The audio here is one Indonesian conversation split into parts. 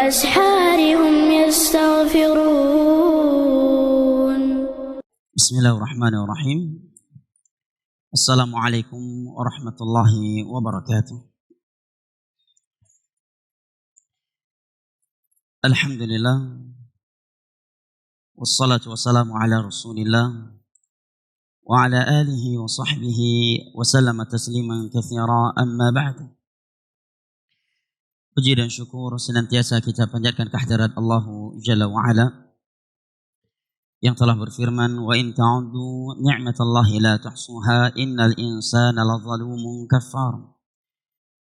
وبالأسحار هم يستغفرون. بسم الله الرحمن الرحيم. السلام عليكم ورحمة الله وبركاته. الحمد لله والصلاة والسلام على رسول الله وعلى آله وصحبه وسلم تسليما كثيرا. أما بعد. Puji dan syukur senantiasa kita panjatkan kehadirat Allah Jalla wa Ala yang telah berfirman, wa in ta'uddu ni'matallahi la tuhsuha innal insana lazalumun kafar.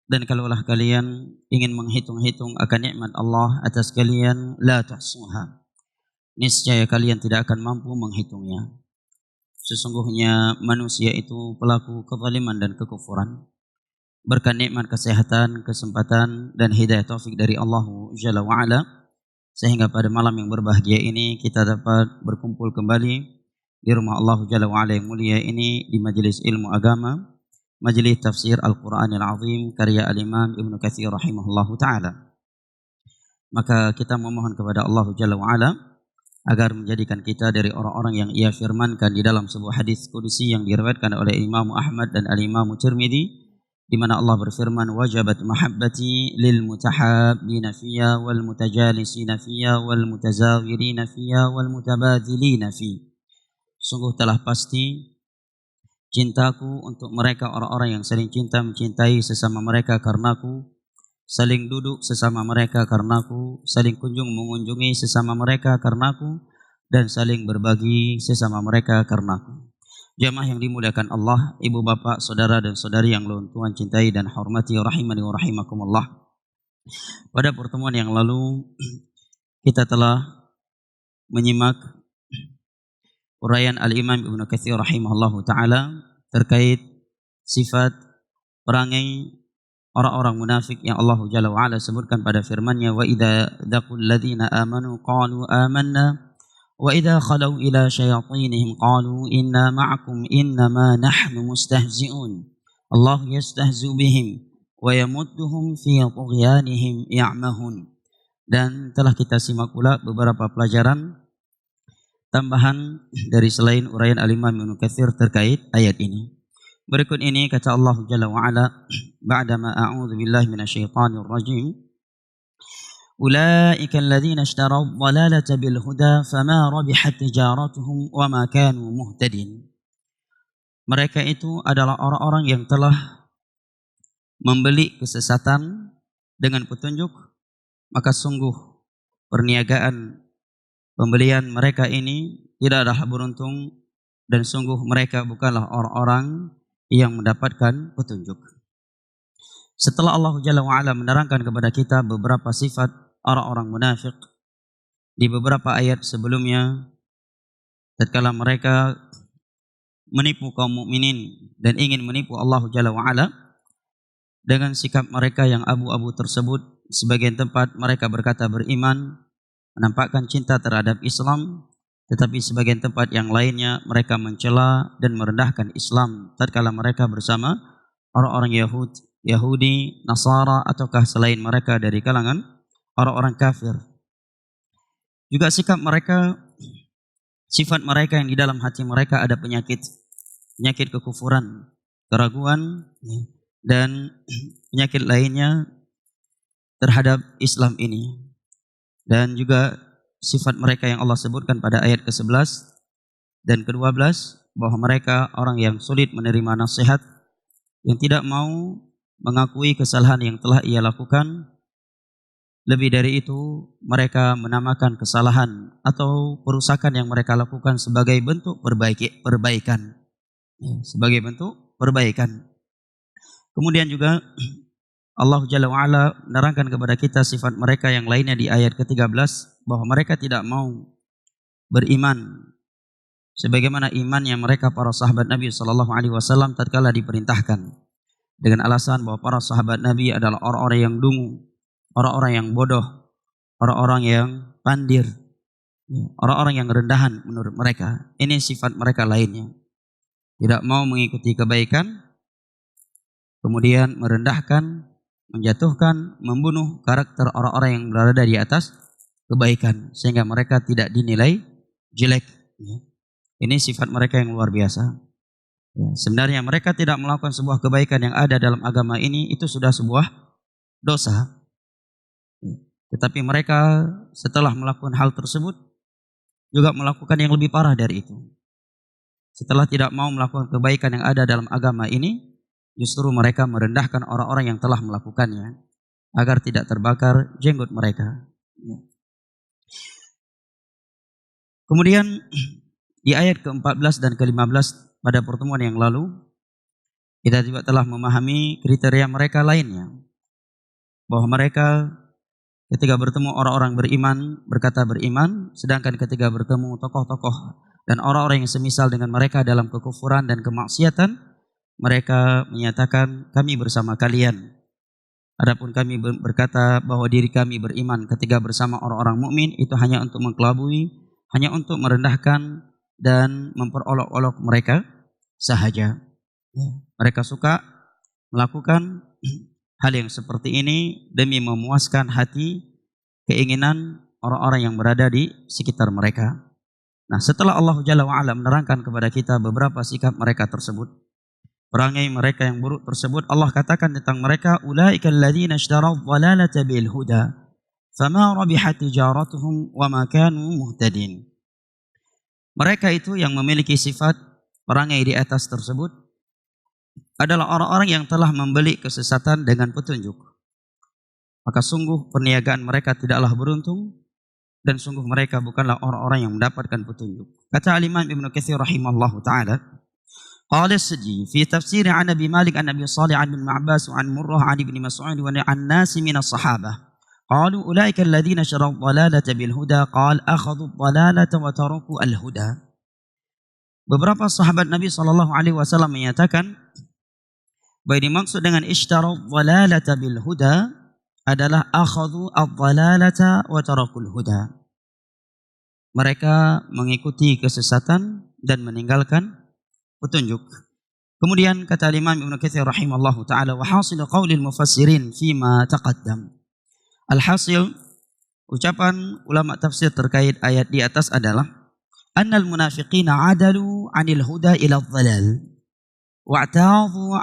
Dan kalaulah kalian ingin menghitung-hitung akan nikmat Allah atas kalian, la tuhsuha, niscaya kalian tidak akan mampu menghitungnya. Sesungguhnya manusia itu pelaku kezaliman dan kekufuran. Berkat nikmat kesehatan, kesempatan dan hidayah taufik dari Allah Jalla wa Ala, sehingga pada malam yang berbahagia ini kita dapat berkumpul kembali di rumah Allah Jalla wa Ala yang mulia ini, di majelis ilmu agama, majelis tafsir Al-Quranil Azim karya Al-Imam Ibnu Katsir rahimahullahu ta'ala. Maka kita memohon kepada Allah Jalla wa Ala agar menjadikan kita dari orang-orang yang Ia firmankan di dalam sebuah hadis qudsi yang diriwayatkan oleh Imam Ahmad dan Al-Imam Tirmidzi, di mana Allah berfirman, wajabat mahabbati lil mutahabbina fiyya wal mutajalisina fiyya wal mutazawirina fiyya wal mutabadzilina fi. Sungguh telah pasti cintaku untuk mereka orang-orang yang saling cinta mencintai sesama mereka karenaku, saling duduk sesama mereka karenaku, saling kunjung mengunjungi sesama mereka karenaku, dan saling berbagi sesama mereka karenaku. Jamaah yang dimuliakan Allah, ibu bapak, saudara dan saudari yang Tuhan cintai dan hormati, rahimani wa rahimakumullah. Pada pertemuan yang lalu kita telah menyimak uraian Al-Imam Ibnu Katsir rahimahullahu ta'ala terkait sifat perangai orang-orang munafik yang Allah Jalla wa Ala sebutkan pada firman-Nya, wa idza dzaqul ladzina amanu qalu amanna wa idza khalau ila syayatinihim qalu inna ma'akum innama nahnu mustahzi'un Allah yastahzi'u bihim wa yamudduhum fi tughyanihim ya'mahun. Dan telah kita simak pula beberapa pelajaran tambahan dari selain uraian Al-Imam Ibnu Katsir terkait ayat ini. Berikut ini kata Allah Jalla wa Ala, ba'dama a'udzu billahi minasyaitonir rajim, ulaika alladzina ishtaraw dhalalata bil huda fama rabihat tijaratuhum wama kanu muhtadin. Mereka itu adalah orang-orang yang telah membeli kesesatan dengan petunjuk, maka sungguh perniagaan pembelian mereka ini tidaklah beruntung, dan sungguh mereka bukanlah orang-orang yang mendapatkan petunjuk. Setelah Allah Jalla wa Ala menerangkan kepada kita beberapa sifat orang-orang munafik di beberapa ayat sebelumnya, tatkala mereka menipu kaum mukminin dan ingin menipu Allah Jalla wa Ala dengan sikap mereka yang abu-abu tersebut, sebagian tempat mereka berkata beriman, menampakkan cinta terhadap Islam, tetapi sebagian tempat yang lainnya mereka mencela dan merendahkan Islam tatkala mereka bersama orang-orang Yahudi, Nasara, ataukah selain mereka dari kalangan orang-orang kafir. Juga sikap mereka, sifat mereka yang di dalam hati mereka ada penyakit kekufuran, keraguan, dan penyakit lainnya terhadap Islam ini. Dan juga sifat mereka yang Allah sebutkan pada ayat ke-11 dan ke-12, bahwa mereka orang yang sulit menerima nasihat, yang tidak mau mengakui kesalahan yang telah ia lakukan. Lebih dari itu, mereka menamakan kesalahan atau perusakan yang mereka lakukan sebagai bentuk perbaikan. Sebagai bentuk perbaikan. Kemudian juga Allah Jalla wa Ala menerangkan kepada kita sifat mereka yang lainnya di ayat ke-13, bahwa mereka tidak mau beriman sebagaimana imannya mereka para sahabat Nabi SAW tatkala diperintahkan, dengan alasan bahwa para sahabat Nabi adalah orang-orang yang dungu, orang-orang yang bodoh, orang-orang yang pandir, orang-orang yang rendahan menurut mereka. Ini sifat mereka lainnya. Tidak mau mengikuti kebaikan, kemudian merendahkan menjatuhkan, membunuh karakter orang-orang yang berada di atas kebaikan sehingga mereka tidak dinilai jelek. Ini sifat mereka yang luar biasa. Sebenarnya mereka tidak melakukan sebuah kebaikan yang ada dalam agama ini, itu sudah sebuah dosa. Tetapi mereka setelah melakukan hal tersebut juga melakukan yang lebih parah dari itu. Setelah tidak mau melakukan kebaikan yang ada dalam agama ini, justru mereka merendahkan orang-orang yang telah melakukannya agar tidak terbakar jenggot mereka. Kemudian di ayat ke-14 dan ke-15 pada pertemuan yang lalu, kita juga telah memahami kriteria mereka lainnya. Bahwa mereka ketika bertemu orang-orang beriman, berkata beriman, sedangkan ketika bertemu tokoh-tokoh dan orang-orang yang semisal dengan mereka dalam kekufuran dan kemaksiatan, mereka menyatakan kami bersama kalian. Adapun kami berkata bahwa diri kami beriman ketika bersama orang-orang mukmin, itu hanya untuk mengkelabui, hanya untuk merendahkan dan memperolok-olok mereka sahaja. Mereka suka melakukan hal yang seperti ini demi memuaskan hati, keinginan orang-orang yang berada di sekitar mereka. Nah, setelah Allah Jalla wa'ala menerangkan kepada kita beberapa sikap mereka tersebut, perangai mereka yang buruk tersebut, Allah katakan tentang mereka, ulaika alladzina ishtaraw dhalalata bil huda fama rabihat tijaratuhum wa ma kanu muhtadin. Mereka itu yang memiliki sifat perangai di atas tersebut adalah orang-orang yang telah membeli kesesatan dengan petunjuk. Maka sungguh perniagaan mereka tidaklah beruntung dan sungguh mereka bukanlah orang-orang yang mendapatkan petunjuk. Kata Al-Imam Ibnu Katsir rahimahullahu taala, qala as-Sijzi fi tafsir an Abi Malik an Abi Shalih an Ibn Abbas an Murrah an Ibn Mas'ud wa an nas min as-sahabah. Qalu ulaika alladziina ishtaraw dhalalata bil huda qala akhadhu dhalalata wa taraku al-huda. Beberapa sahabat Nabi sallallahu alaihi wasallam menyatakan bahwa dimaksud dengan ishtaraw dhalalata bil huda adalah akhadhu ad-dhalalata wa tarakul huda. Mereka mengikuti kesesatan dan meninggalkan petunjuk. Kemudian kata Imam Ibnu Katsir rahimallahu taala, wa hasilu qaulil mufassirin fima taqaddam. Alhasil ucapan ulama tafsir terkait ayat di atas adalah annal munafiqina adalu 'anil huda ila dhalal wa'tadhu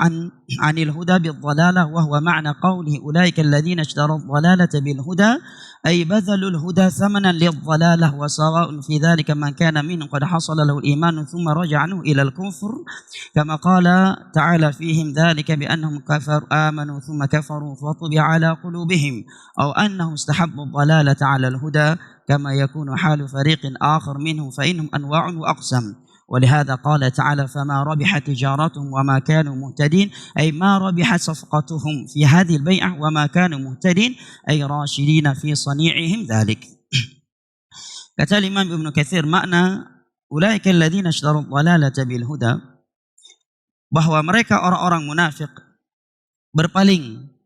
'anil huda bil dhalalah wa huwa ma'na qawlihi ulaika alladhina ishtaraw dhalalata bil huda ay badhalu al huda thamanan lil dhalalah wa sawa'un fi dhalika man kana minhum qad hasala lahu al iman thumma raja'a anhu ila al kufr kama qala ta'ala fihim dhalika bi annahum kafaru amanu thumma kafaru fa tubi'a ala qulubihim aw annahum istahabbu dhalalata 'ala al huda kama yakunu halu fariqin akhar minhum fa innahum anwa'un wa aqsam. ولهذا قال تعالى فما ربحت تجارتهم وما كانوا مهتدين أي ما ربحت صفقتهم في هذه البيعة وما كانوا مهتدين أي راشدين في صنيعهم ذلك. Kata Imam Ibnu Katsir, makna ulaika alladzina ishtaraw dhalalata bil huda, bahwa mereka orang-orang munafik berpaling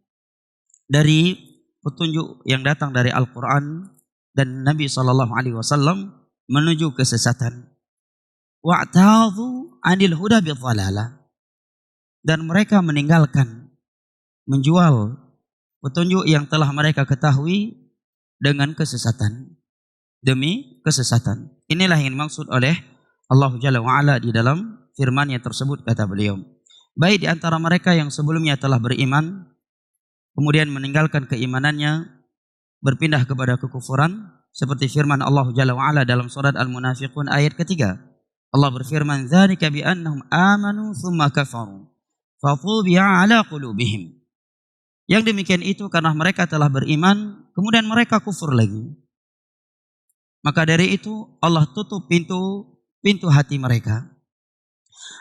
dari petunjuk yang datang dari Al-Qur'an dan Nabi sallallahu alaihi wasallam menuju kesesatan. Wa'tadhu 'anil huda bidhalalah, dan mereka meninggalkan, menjual petunjuk yang telah mereka ketahui dengan kesesatan, demi kesesatan. Inilah yang dimaksud oleh Allah Jalla wa'ala di dalam firman-Nya tersebut, kata beliau. Baik di antara mereka yang sebelumnya telah beriman, kemudian meninggalkan keimanannya, berpindah kepada kekufuran, seperti firman Allah Jalla wa'ala dalam surat Al-Munafiqun ayat ketiga. Allah berfirman, dzalika bi annahum amanu tsumma kafaru fa tubi'a 'ala qulubihim. Yang demikian itu karena mereka telah beriman kemudian mereka kufur lagi. Maka dari itu Allah tutup pintu hati mereka.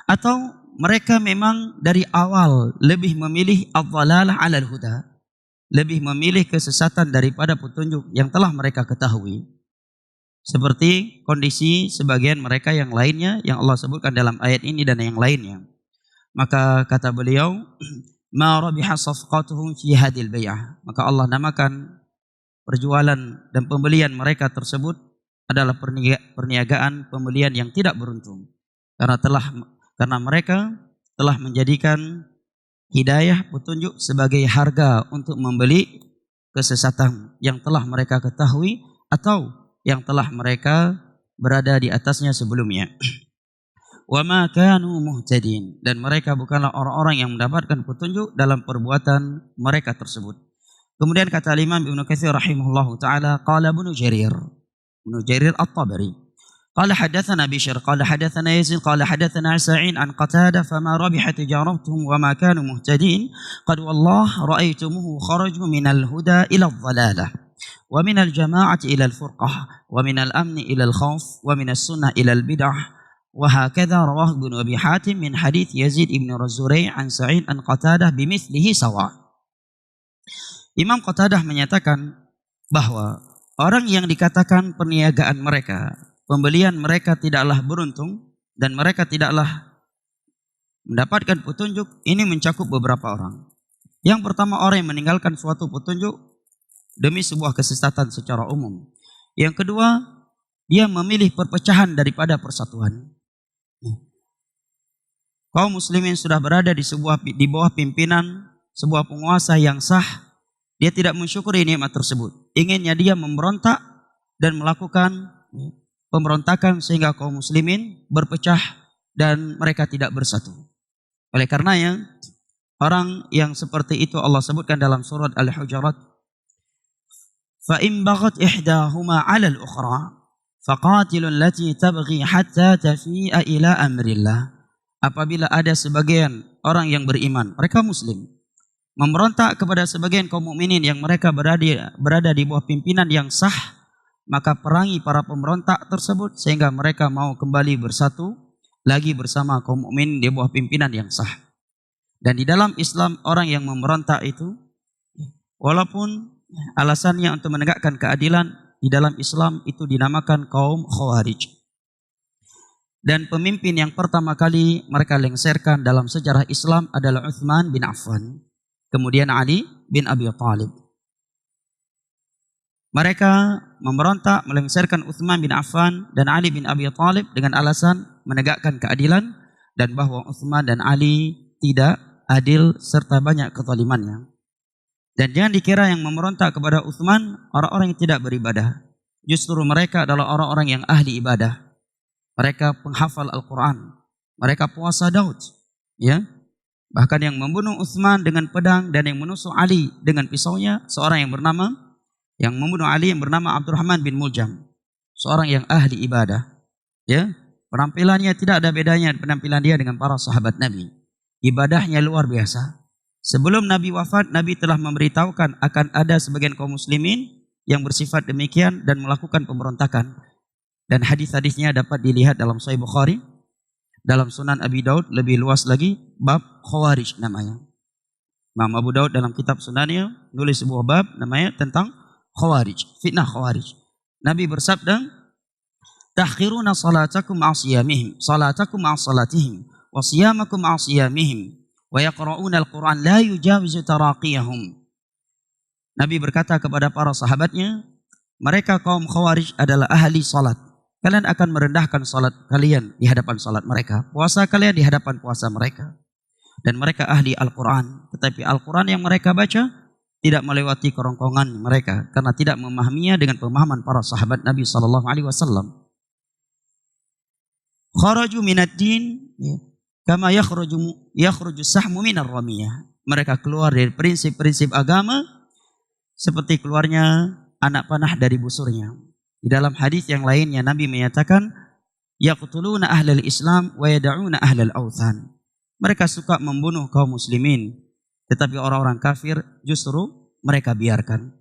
Atau mereka memang dari awal lebih memilih ad-dhalalah 'alal huda, lebih memilih kesesatan daripada petunjuk yang telah mereka ketahui. Seperti kondisi sebagian mereka yang lainnya yang Allah sebutkan dalam ayat ini dan yang lainnya. Maka kata beliau, ma rabiha safqatuhum fi hadil bai'ah. Maka Allah namakan perjualan dan pembelian mereka tersebut adalah perniagaan pembelian yang tidak beruntung. Karena mereka telah menjadikan hidayah, petunjuk sebagai harga untuk membeli kesesatan yang telah mereka ketahui atau yang telah mereka berada di atasnya sebelumnya. Wa ma kanu muhtadin, dan mereka bukanlah orang-orang yang mendapatkan petunjuk dalam perbuatan mereka tersebut. Kemudian kata Imam Ibnu Katsir rahimahullahu taala, qala Ibnu Jarir At-Tabari, qala hadatsana Bishr qala hadatsana Yazid qala hadatsana Sa'id an Qatadah, fama rabihat tijaratuhum wa ma kanu muhtadin qad wallah ra'aytumuhu kharaju minal huda ila adh-dhalalah wa minal jama'ati ila al-furqah wa minal amni ila al-khawf wa minas sunnah ila al-bid'ah. وهكذا رواه ابن أبي حاتم من حديث يزيد بن رزوري عن سعيد عن قتادة بمثله سواء. Imam Qatadah menyatakan bahwa orang yang dikatakan perniagaan mereka, pembelian mereka tidaklah beruntung dan mereka tidaklah mendapatkan petunjuk, ini mencakup beberapa orang. Yang pertama, orang yang meninggalkan suatu petunjuk demi sebuah kesesatan secara umum. Yang kedua, dia memilih perpecahan daripada persatuan. Kaum muslimin sudah berada di bawah pimpinan sebuah penguasa yang sah, dia tidak mensyukuri nikmat tersebut. Inginnya dia memberontak dan melakukan pemberontakan sehingga kaum muslimin berpecah dan mereka tidak bersatu. Oleh karenanya, orang yang seperti itu Allah sebutkan dalam surat Al-Hujurat, fa in baghat ihdahuma 'ala al-ukhra faqatilul lati tabghi hatta tafi'a ila amrillah. Apabila ada sebagian orang yang beriman, mereka muslim, memberontak kepada sebagian kaum mukminin yang mereka berada di bawah pimpinan yang sah, maka perangi para pemberontak tersebut sehingga mereka mau kembali bersatu lagi bersama kaum mukmin di bawah pimpinan yang sah. Dan di dalam Islam, orang yang memberontak itu, walaupun alasannya untuk menegakkan keadilan, di dalam Islam itu dinamakan kaum Khawarij. Dan pemimpin yang pertama kali mereka lengserkan dalam sejarah Islam adalah Uthman bin Affan, kemudian Ali bin Abi Thalib. Mereka memberontak, melengserkan Uthman bin Affan dan Ali bin Abi Thalib dengan alasan menegakkan keadilan dan bahwa Uthman dan Ali tidak adil serta banyak kezalimannya. Dan jangan dikira yang memberontak kepada Uthman orang-orang yang tidak beribadah. Justru mereka adalah orang-orang yang ahli ibadah. Mereka penghafal Al-Quran, mereka puasa Daud, ya. Bahkan yang membunuh Uthman dengan pedang dan yang menusuk Ali dengan pisaunya, seorang yang membunuh Ali yang bernama Abdurrahman bin Muljam, seorang yang ahli ibadah, ya. Penampilannya tidak ada bedanya penampilan dia dengan para sahabat Nabi. Ibadahnya luar biasa. Sebelum Nabi wafat, Nabi telah memberitahukan akan ada sebagian kaum muslimin yang bersifat demikian dan melakukan pemberontakan. Dan hadis-hadisnya dapat dilihat dalam Sahih Bukhari, dalam Sunan Abi Daud lebih luas lagi, bab Khawarij namanya. Imam Abu Daud dalam kitab Sunannya nulis sebuah bab namanya tentang Khawarij, fitnah Khawarij. Nabi bersabda, "Takhiruna salatakum ma'asiyamihim, salatakum ma'asalatihim, wa siyamakum ma'asiyamihim, wa yaqra'una al-Quran la yujawizu taraqiyahum." Nabi berkata kepada para sahabatnya, mereka kaum Khawarij adalah ahli salat. Kalian akan merendahkan salat kalian di hadapan salat mereka, puasa kalian di hadapan puasa mereka. Dan mereka ahli Al-Quran, tetapi Al-Quran yang mereka baca tidak melewati kerongkongan mereka karena tidak memahaminya dengan pemahaman para sahabat Nabi SAW. Kharaju minad din kama yakhruju sahmu minar ramiyah. Mereka keluar dari prinsip-prinsip agama seperti keluarnya anak panah dari busurnya. Di dalam hadis yang lainnya Nabi menyatakan, yaqtuluna ahlal Islam wa yad'una ahlal authan. Mereka suka membunuh kaum muslimin, tetapi orang-orang kafir justru mereka biarkan.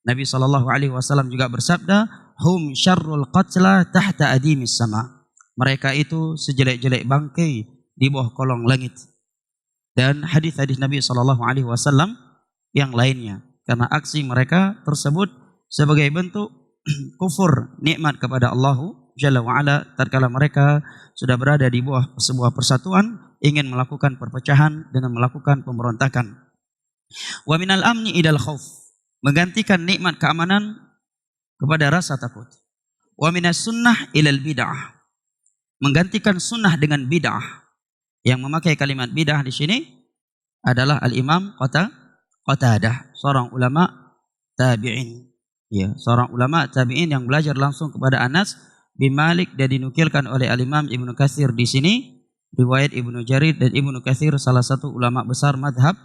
Nabi SAW juga bersabda, hum syarrul qatla tahta adimis sama. Mereka itu sejelek-jelek bangkai di bawah kolong langit. Dan hadis-hadis Nabi SAW yang lainnya, karena aksi mereka tersebut sebagai bentuk kufur nikmat kepada Allah Jalla wa'ala tatkala mereka sudah berada di bawah sebuah persatuan, ingin melakukan perpecahan dengan melakukan pemberontakan. Wa minal amni idal khauf, menggantikan nikmat keamanan kepada rasa takut. Wa minas sunnah ilal bid'ah, menggantikan sunnah dengan bid'ah. Yang memakai kalimat bid'ah di sini adalah Al-Imam Qatadah, seorang ulama tabi'in. Ya, seorang ulama tabi'in yang belajar langsung kepada Anas bin Malik dan dinukilkan oleh Al-Imam Ibnu Katsir di sini, riwayat Ibnu Jarir dan Ibnu Katsir salah satu ulama besar madhab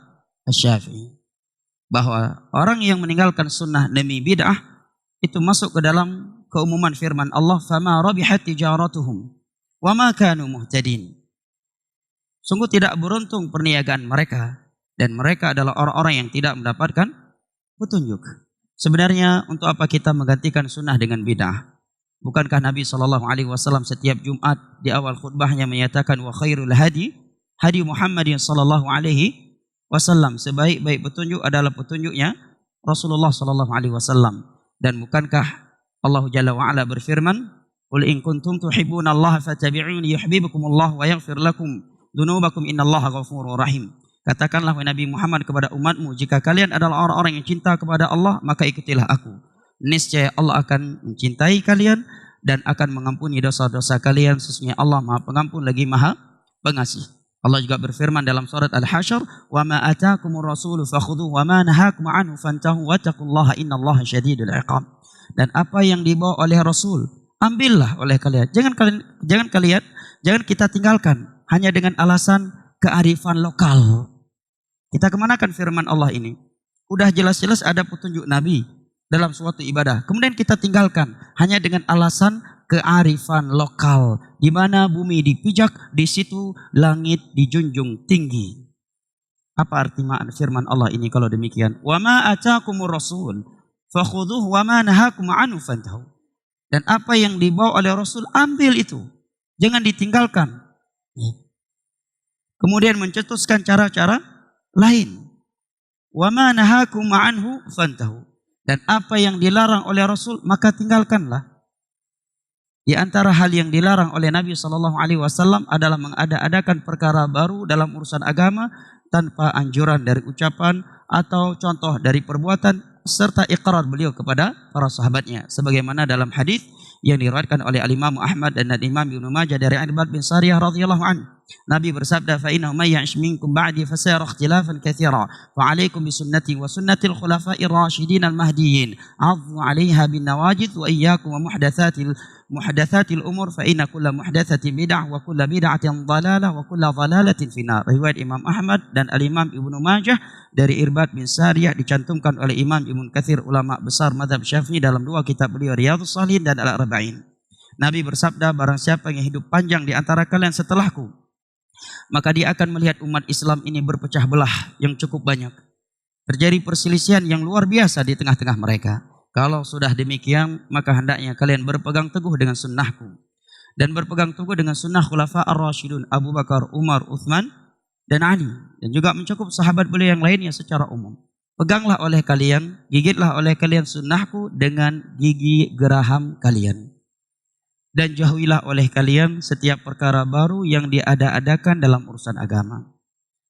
Asy-Syafi'i, bahwa orang yang meninggalkan sunnah demi bid'ah itu masuk ke dalam keumuman firman Allah, fama rabihat tijaratuhum wa ma kanu muhtadin. Sungguh tidak beruntung perniagaan mereka, dan mereka adalah orang-orang yang tidak mendapatkan petunjuk. Sebenarnya untuk apa kita menggantikan sunnah dengan bid'ah? Bukankah Nabi SAW setiap Jumat di awal khutbahnya menyatakan, wa khairul hadi Muhammadin SAW, sebaik-baik petunjuk adalah petunjuknya Rasulullah SAW. Dan bukankah Allah Jalla wa'ala berfirman, qul in kuntum tuhibbunallaha fattabi'uni yuhibbukumullah wa yaghfir lakum dunubakum innallaha ghafurur rahim. Katakanlah wahai Nabi Muhammad kepada umatmu, jika kalian adalah orang-orang yang cinta kepada Allah, maka ikutilah aku. Niscaya Allah akan mencintai kalian dan akan mengampuni dosa-dosa kalian. Sesungguhnya Allah Maha Pengampun lagi Maha Pengasih. Allah juga berfirman dalam surat Al-Hasyr, "Wa ma ataakumur rasulu fakhudhuhu wa ma nahakum anhu fantahu wattaqullaha innallaha syadidul iqab." Dan apa yang dibawa oleh Rasul, ambillah oleh kalian. Jangan kita tinggalkan hanya dengan alasan kearifan lokal. Kita kemanakan firman Allah ini? Udah jelas-jelas ada petunjuk Nabi dalam suatu ibadah, kemudian kita tinggalkan hanya dengan alasan kearifan lokal, di mana bumi dipijak, di situ langit dijunjung tinggi. Apa arti firman Allah ini kalau demikian? Wa ma ataakumur rasul fakhudhuhu wa ma nahakum anhu fantahu. Dan apa yang dibawa oleh Rasul, ambil itu, jangan ditinggalkan. Kemudian mencetuskan cara-cara lain. Wa ma nahakum anhu fantahu. Dan apa yang dilarang oleh Rasul, maka tinggalkanlah. Di antara hal yang dilarang oleh Nabi SAW adalah mengada-adakan perkara baru dalam urusan agama tanpa anjuran dari ucapan atau contoh dari perbuatan serta iqrar beliau kepada para sahabatnya, sebagaimana dalam hadis yang diriwayatkan oleh Al-Imam Ahmad dan Imam Ibnu Majah dari Irbad bin Sariyah radhiyallahu anhu. Nabi bersabda, "Fa innahu may ya'ish minkum ba'di fasayara ikhtilafan katsira, fa 'alaikum bi sunnati wa sunnatil khulafa'ir rasyidin al-mahdiyyin, 'addu 'alaiha bin nawajid wa iyyakum wa muhdatsatil umur fa inna kulla muhdatsatin bid'ah wa kulla bid'atin dhalalah wa kulla dhalalatin finnar." Riwayat Imam Ahmad dan Al-Imam Ibnu Majah dari Irbad bin Sariyah, dicantumkan oleh Imam Ibnu Katsir, ulama besar mazhab Syafi'i, dalam dua kitab beliau Riyadhus Shalihin dan Al-Arba'in. Nabi bersabda, barang siapa yang hidup panjang di antara kalian setelahku, maka dia akan melihat umat Islam ini berpecah belah yang cukup banyak. Terjadi perselisihan yang luar biasa di tengah-tengah mereka. Kalau sudah demikian, maka hendaknya kalian berpegang teguh dengan sunnahku dan berpegang teguh dengan sunnah khulafa ar-rasyidun Abu Bakar, Umar, Uthman dan Ali, dan juga mencakup sahabat beliau yang lainnya secara umum. Peganglah oleh kalian, gigitlah oleh kalian sunnahku dengan gigi geraham kalian. Dan jauhilah oleh kalian setiap perkara baru yang diada-adakan dalam urusan agama.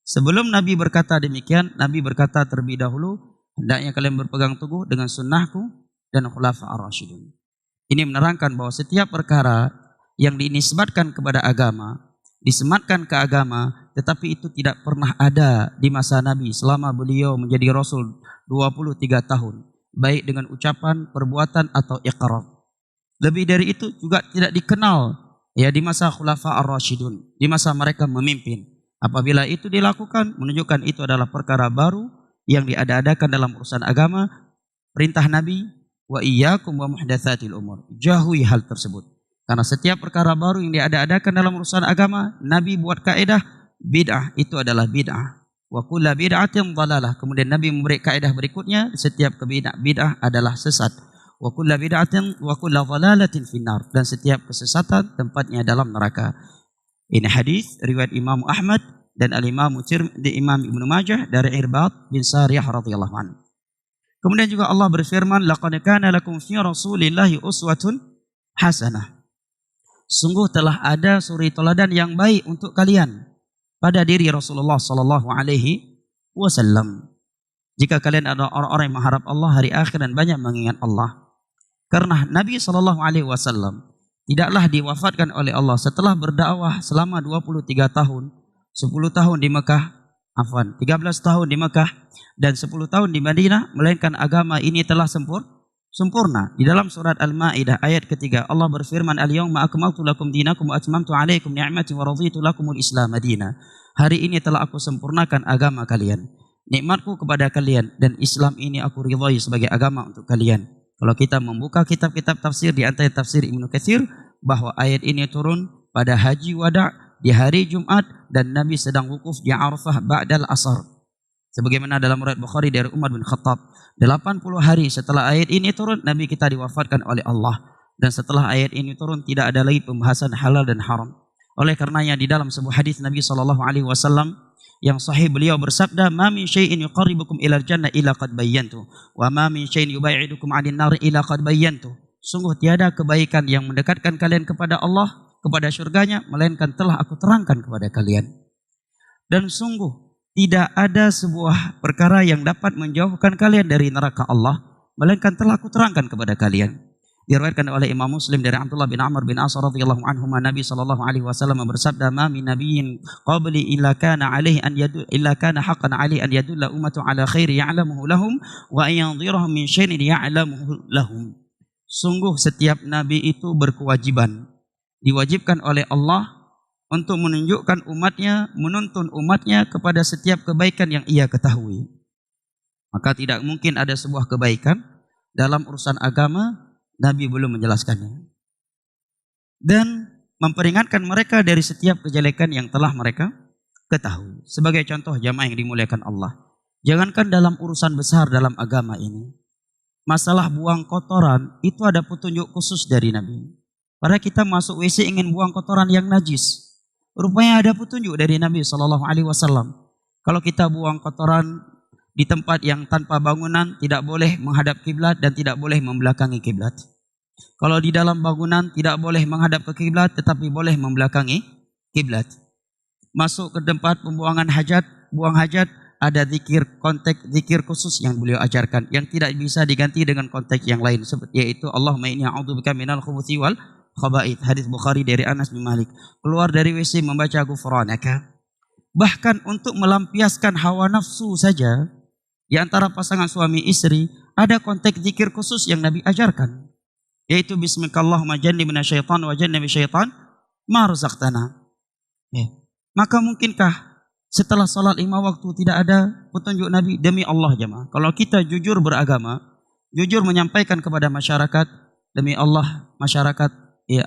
Sebelum Nabi berkata demikian, Nabi berkata terlebih dahulu, hendaknya kalian berpegang teguh dengan sunnahku dan khulafa ar-rasyidun. Ini menerangkan bahwa setiap perkara yang dinisbatkan kepada agama, disematkan ke agama, tetapi itu tidak pernah ada di masa Nabi selama beliau menjadi Rasul 23 tahun. Baik dengan ucapan, perbuatan, atau iqrar. Lebih dari itu juga tidak dikenal ya di masa khulafa ar-rasyidun, di masa mereka memimpin. Apabila itu dilakukan, menunjukkan itu adalah perkara baru yang diada-adakan dalam urusan agama. Perintah Nabi, wa iyyakum wa muhdatsatil umur, jauhi hal tersebut. Karena setiap perkara baru yang diada-adakan dalam urusan agama, Nabi buat kaidah, bid'ah itu adalah bid'ah. Wa kullu bid'atin dhalalah. Kemudian Nabi memberi kaidah berikutnya, setiap bid'ah adalah sesat. Wa kullu bid'atin wa kullu dhalalatin finnar, dan setiap kesesatan tempatnya dalam neraka. Ini hadis riwayat Imam Ahmad dan Al-Imam Tirmidzi, Imam Ibnu Majah dari Irbad bin Sariyah radhiyallahu anhu. Kemudian juga Allah berfirman, laqad kana lakum fi Rasulillahi uswatun hasanah. Sungguh telah ada suri teladan yang baik untuk kalian pada diri Rasulullah sallallahu alaihi wasallam. Jika kalian adalah orang-orang yang mengharap Allah, hari akhir, dan banyak mengingat Allah. Karena Nabi sallallahu alaihi wasallam tidaklah diwafatkan oleh Allah setelah berdakwah selama 23 tahun, 10 tahun di Mekah 13 tahun di Mekah dan 10 tahun di Madinah, melainkan agama ini telah sempurna. Di dalam surat Al-Maidah ayat ketiga, Allah berfirman, "Al-yawma akmaltu lakum dinakum wa atmamtu 'alaikum ni'mati wa raditu lakumul Islam madina." Hari ini telah aku sempurnakan agama kalian, nikmatku kepada kalian, dan Islam ini aku ridhai sebagai agama untuk kalian. Kalau kita membuka kitab-kitab tafsir, di antara tafsir Ibnu Katsir, bahwa ayat ini turun pada Haji Wada' di hari Jumat dan Nabi sedang wukuf di Arafah ba'dal asar. Sebagaimana dalam riwayat Bukhari dari Umar bin Khattab, 80 hari setelah ayat ini turun, Nabi kita diwafatkan oleh Allah. Dan setelah ayat ini turun, tidak ada lagi pembahasan halal dan haram. Oleh karenanya di dalam sebuah hadis Nabi SAW yang sahih, beliau bersabda, "Ma min syai'in yuqarribukum ilal jannah illa qad bayyantu, wa ma min syai'in yubaidukum 'anil nar illa qad bayyantu." Sungguh tiada kebaikan yang mendekatkan kalian kepada Allah, kepada syurganya, melainkan telah aku terangkan kepada kalian. Dan sungguh tidak ada sebuah perkara yang dapat menjauhkan kalian dari neraka Allah, melainkan telah aku terangkan kepada kalian. Diriwayatkan oleh Imam Muslim dari Abdullah bin Amr bin As radhiyallahu anhuma, Nabi sallallahu alaihi wasallam bersabda, "Ma min nabiyyin qabli illa kana haqqan alaihi an yadulla ummatu ala khairi ya'lamuhu lahum wa an yanzirahum min syai'in ya'lamuhu lahum." Sungguh setiap nabi itu berkewajiban, diwajibkan oleh Allah untuk menunjukkan umatnya, menuntun umatnya kepada setiap kebaikan yang ia ketahui. Maka tidak mungkin ada sebuah kebaikan dalam urusan agama Nabi belum menjelaskannya. Dan memperingatkan mereka dari setiap kejelekan yang telah mereka ketahui. Sebagai contoh jamaah yang dimuliakan Allah, jangankan dalam urusan besar dalam agama ini, masalah buang kotoran itu ada petunjuk khusus dari Nabi. Pada kita masuk WC ingin buang kotoran yang najis, rupanya ada petunjuk dari Nabi SAW. Kalau kita buang kotoran di tempat yang tanpa bangunan, tidak boleh menghadap kiblat dan tidak boleh membelakangi kiblat. Kalau di dalam bangunan tidak boleh menghadap ke kiblat, tetapi boleh membelakangi kiblat. Masuk ke tempat pembuangan hajat, buang hajat, ada zikir khusus yang beliau ajarkan, yang tidak bisa diganti dengan konteks yang lain, yaitu Allahumma inni a'udzubika minal khubuthi wal khaba'ith. Hadis Bukhari dari Anas bin Malik. Keluar dari WC membaca ghufranaka. Bahkan untuk melampiaskan hawa nafsu saja di antara pasangan suami istri, ada konteks zikir khusus yang Nabi ajarkan, yaitu bismikallahumma jannibna syaitan wa jannibi syaitan ma razaqtana. Maka mungkinkah setelah salat 5 waktu tidak ada petunjuk Nabi? Demi Allah jemaah, kalau kita jujur beragama, jujur menyampaikan kepada masyarakat, demi Allah masyarakat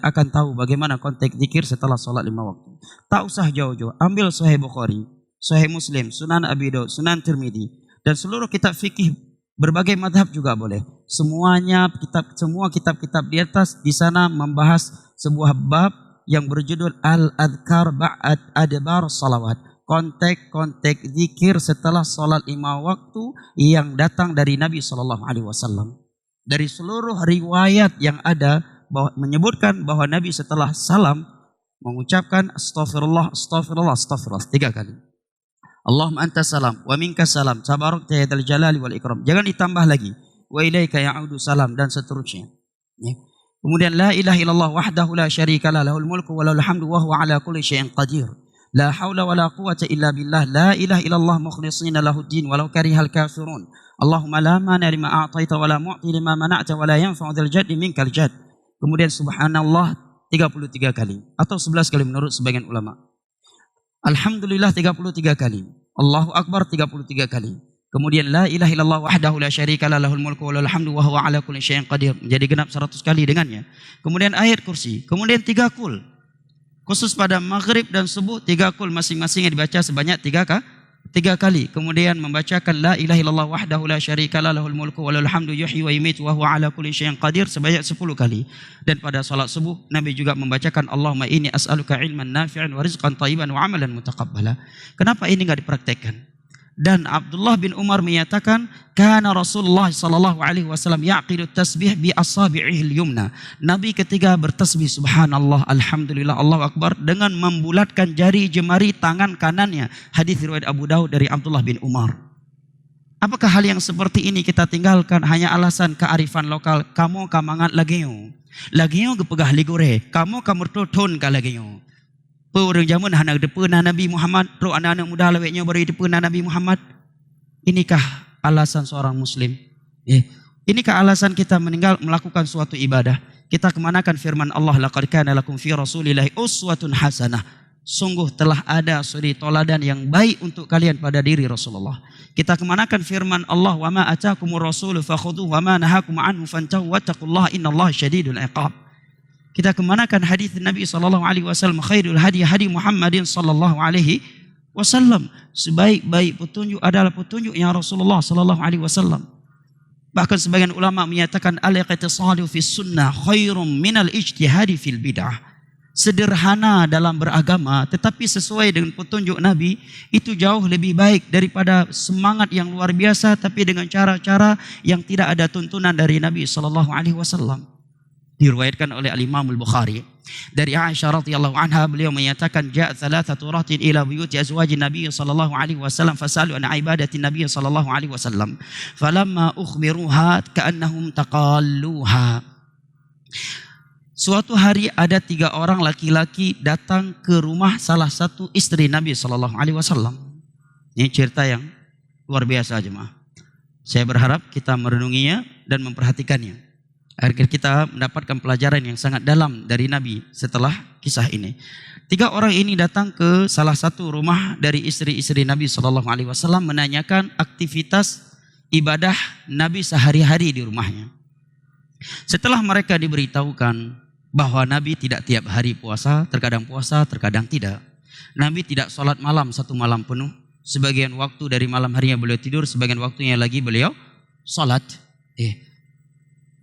akan tahu bagaimana konteks zikir setelah salat 5 waktu. Tak usah jauh-jauh, ambil Sahih Bukhari, Sahih Muslim, Sunan Abi Daud, Sunan Tirmidzi, dan seluruh kitab fikih berbagai madhab juga boleh. Semua kitab-kitab di atas di sana membahas sebuah bab yang berjudul Al-Adhkar Ba'ad Adbar Salawat. Konteks zikir setelah salat 5 waktu yang datang dari Nabi SAW. Dari seluruh riwayat yang ada menyebutkan bahwa Nabi setelah salam mengucapkan astaghfirullah 3 kali. Allahumma anta salam wa minka salam tabarakta ya dzal jalali wal ikram. Jangan ditambah lagi wa ilaika ya'udu salam dan seterusnya. Kemudian la ilaha illallah wahdahu la syarika lah, lahul mulku wa lahul hamdu wa huwa ala kulli syai'in qadir. La haula wa la quwwata illa billah. La ilaha illallah mukhlishina lahuddin walau karihal kafirun. Allahumma la mani lima a'taita wa la mu'ti lima mana'ta wa la yanfa'u dzal jaddi minkal jadd. Kemudian subhanallah 33 kali atau 11 kali menurut sebagian ulama. Alhamdulillah 33 kali. Allahu Akbar 33 kali. Kemudian la ilaha illallah wahdahu la syarika lah, lahul mulku wa lahul hamdu wa huwa ala kulli syai'in qadir. Menjadi genap 100 kali dengannya. Kemudian ayat kursi. Kemudian 3 kul. Khusus pada maghrib dan subuh 3 kul masing-masing yang dibaca sebanyak 3 kali. Kemudian membacakan la ilaha illallah wahdahu la syarika lah, lahul mulku wa lahul hamdu yuhyi wa yumiitu wa huwa ala kulli syai'in qadir sebanyak 10 kali. Dan pada salat subuh Nabi juga membacakan Allahumma inni as'aluka ilman nafi'an wa rizqan thayyiban wa amalan mutaqabbala. Kenapa ini enggak dipraktekkan? Dan Abdullah bin Umar menyatakan, kana Rasulullah sallallahu alaihi wasallam yaqidu tasbih bi asabi'ihil yumna. Nabi ketika bertasbih subhanallah, alhamdulillah, Allahu akbar dengan membulatkan jari jemari tangan kanannya. Hadis riwayat Abu Daud dari Abdullah bin Umar. Apakah hal yang seperti ini kita tinggalkan hanya alasan kearifan lokal? Kamu kamangat lagiyo gepegah ligore, kamu kamurtutun ka lagiyo. Orang zaman anak depan Nabi Muhammad, ro anak-anak muda laweknya beri depan Nabi Muhammad. Inikah alasan seorang muslim? Inikah alasan kita meninggal melakukan suatu ibadah? Kita kemanakan firman Allah, laqad kana lakum fi rasulillahi uswatun hasanah. Sungguh telah ada suri toladan yang baik untuk kalian pada diri Rasulullah. Kita kemanakan firman Allah, wa ma atakumur rasulu fakhudhuhu wa ma nahakum anhu fantahu wattaqullaha innallaha syadidul iqab. Kita kemanakan hadis Nabi SAW, khairul hadi hadi Muhammadin SAW. Sebaik-baik petunjuk adalah petunjuknya Rasulullah SAW. Bahkan sebagian ulama menyatakan al-iqtisadu fi sunnah khairum minal ijtihadi fil bid'ah. Sederhana dalam beragama tetapi sesuai dengan petunjuk Nabi itu jauh lebih baik daripada semangat yang luar biasa tapi dengan cara-cara yang tidak ada tuntunan dari Nabi SAW. Diriwayatkan oleh Al-Imam Al-Bukhari dari Aisyah radhiyallahu anha, beliau menyatakan ja'a thalathatu ratin ila buyuti azwajin Nabi sallallahu alaihi wasallam fasalu an ibadati Nabi sallallahu alaihi wasallam falamma ukhbiruha ka'annahum taqalluha. Suatu hari ada 3 orang laki-laki datang ke rumah salah satu istri Nabi sallallahu alaihi wasallam. Ini cerita yang luar biasa jemaah. Saya berharap kita merenunginya dan memperhatikannya. Akhirnya kita mendapatkan pelajaran yang sangat dalam dari Nabi setelah kisah ini. 3 orang ini datang ke salah satu rumah dari istri-istri Nabi SAW menanyakan aktivitas ibadah Nabi sehari-hari di rumahnya. Setelah mereka diberitahukan bahwa Nabi tidak tiap hari puasa, terkadang tidak. Nabi tidak sholat malam 1 malam penuh. Sebagian waktu dari malam harinya beliau tidur, sebagian waktunya lagi beliau sholat.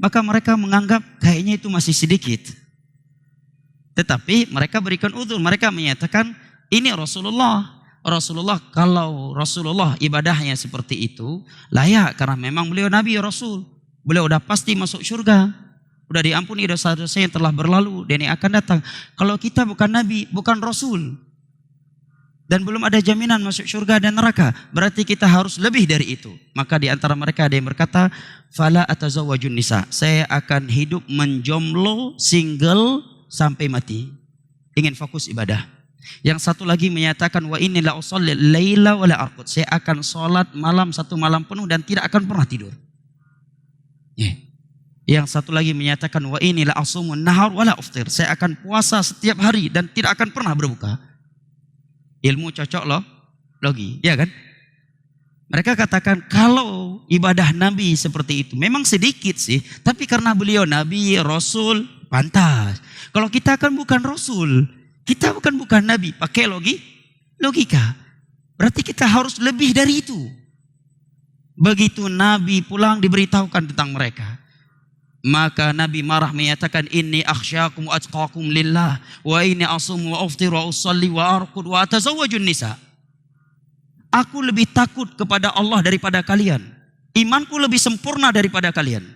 Maka mereka menganggap kayaknya itu masih sedikit. Tetapi mereka berikan uzur. Mereka menyatakan ini Rasulullah. Kalau Rasulullah ibadahnya seperti itu layak karena memang beliau Nabi Rasul. Beliau udah pasti masuk surga. Udah diampuni dosa-dosa yang telah berlalu dan yang akan datang. Kalau kita bukan Nabi, bukan Rasul. Dan belum ada jaminan masuk surga dan neraka. Berarti kita harus lebih dari itu. Maka di antara mereka ada yang berkata, fala atazawwajun nisa. Saya akan hidup menjomblo, single sampai mati. Ingin fokus ibadah. Yang satu lagi menyatakan, wa inni la usalli laila wa la arqud. Saya akan sholat malam 1 malam penuh dan tidak akan pernah tidur. Yang satu lagi menyatakan, wa inni la asumun nahar wa la uftir. Saya akan puasa setiap hari dan tidak akan pernah berbuka. Ilmu cocok loh, logi, ya kan? Mereka katakan kalau ibadah Nabi seperti itu memang sedikit sih, tapi karena beliau Nabi, Rasul, pantas. Kalau kita kan bukan Rasul, kita bukan Nabi, pakai logika. Berarti kita harus lebih dari itu. Begitu Nabi pulang diberitahukan tentang mereka. Maka Nabi marah menyatakan inni akhsyakum wa atqakum lillah wa inni asum wa uftir wa usalli wa arqud wa atazawwajun nisa. Aku lebih takut kepada Allah daripada kalian. Imanku lebih sempurna daripada kalian.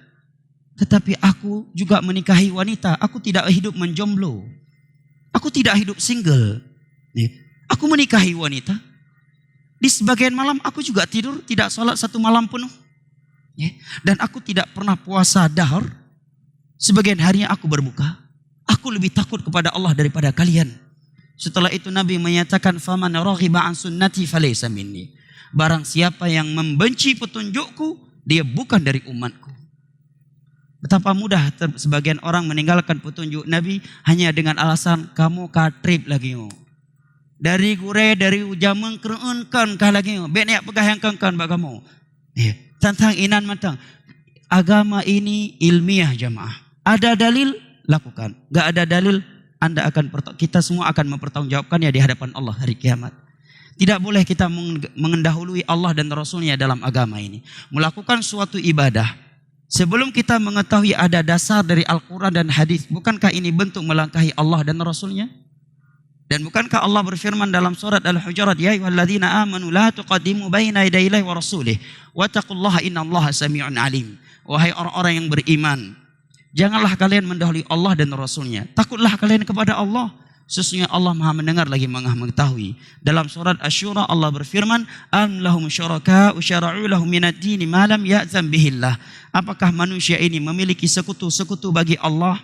Tetapi aku juga menikahi wanita. Aku tidak hidup menjomblo. Aku tidak hidup single. Aku menikahi wanita. Di sebagian malam aku juga tidur tidak sholat 1 malam penuh. Dan aku tidak pernah puasa dahar. Sebagian harinya aku berbuka. Aku lebih takut kepada Allah daripada kalian. Setelah itu Nabi menyatakan, faman raghiba an sunnati falaysa minni. Barang siapa yang membenci petunjukku, dia bukan dari umatku. Betapa mudah sebagian orang meninggalkan petunjuk Nabi hanya dengan alasan kamu katrib lagi. Dari gure, dari ujameng kereunkan kah lagi. Benek pegah yang kan bagamu. Tentang inan matang. Agama ini ilmiah jamaah. Ada dalil, lakukan. Gak ada dalil, kita semua akan mempertanggungjawabkannya di hadapan Allah hari kiamat. Tidak boleh kita mengendahului Allah dan Rasulnya dalam agama ini. Melakukan suatu ibadah. Sebelum kita mengetahui ada dasar dari Al-Quran dan hadis, bukankah ini bentuk melangkahi Allah dan Rasulnya? Dan bukankah Allah berfirman dalam surat Al-Hujurat, ya ayyuhalladzina amanu la tuqaddimu baina yadayillahi wa rasulih wattaqullaha innallaha sami'un alim. Wahai orang-orang yang beriman, janganlah kalian mendahului Allah dan Rasulnya. Takutlah kalian kepada Allah. Sesungguhnya Allah Maha mendengar lagi Maha mengetahui. Dalam surat Asy-Syura Allah berfirman, am lahum syuraka'u syara'u lahum minad dini ma lam ya'zam bihillah. Apakah manusia ini memiliki sekutu-sekutu bagi Allah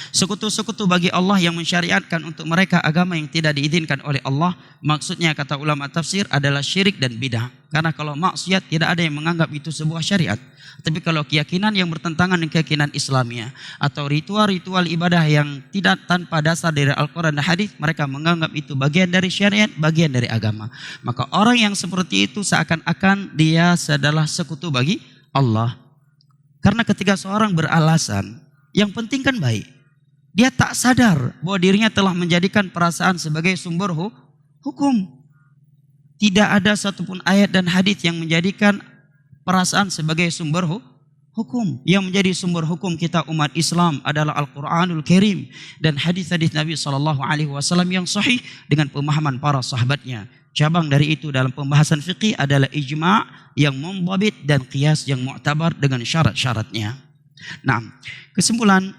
Sekutu-sekutu bagi Allah yang mensyariatkan untuk mereka agama yang tidak diizinkan oleh Allah, maksudnya kata ulama tafsir adalah syirik dan bidah. Karena kalau maksiat tidak ada yang menganggap itu sebuah syariat. Tapi kalau keyakinan yang bertentangan dengan keyakinan Islamiyah atau ritual-ritual ibadah yang tidak tanpa dasar dari Al-Quran dan Hadis, mereka menganggap itu bagian dari syariat, bagian dari agama. Maka orang yang seperti itu seakan-akan dia adalah sekutu bagi Allah. Karena ketika seorang beralasan, yang penting kan baik, dia tak sadar bahwa dirinya telah menjadikan perasaan sebagai sumber hukum. Tidak ada satupun ayat dan hadis yang menjadikan perasaan sebagai sumber hukum. Yang menjadi sumber hukum kita umat Islam adalah Al-Quranul Karim dan hadis-hadis Nabi SAW yang sahih dengan pemahaman para sahabatnya. Cabang dari itu dalam pembahasan fikih adalah ijma' yang mundhabit dan qiyas yang mu'tabar dengan syarat-syaratnya. Nah, kesimpulan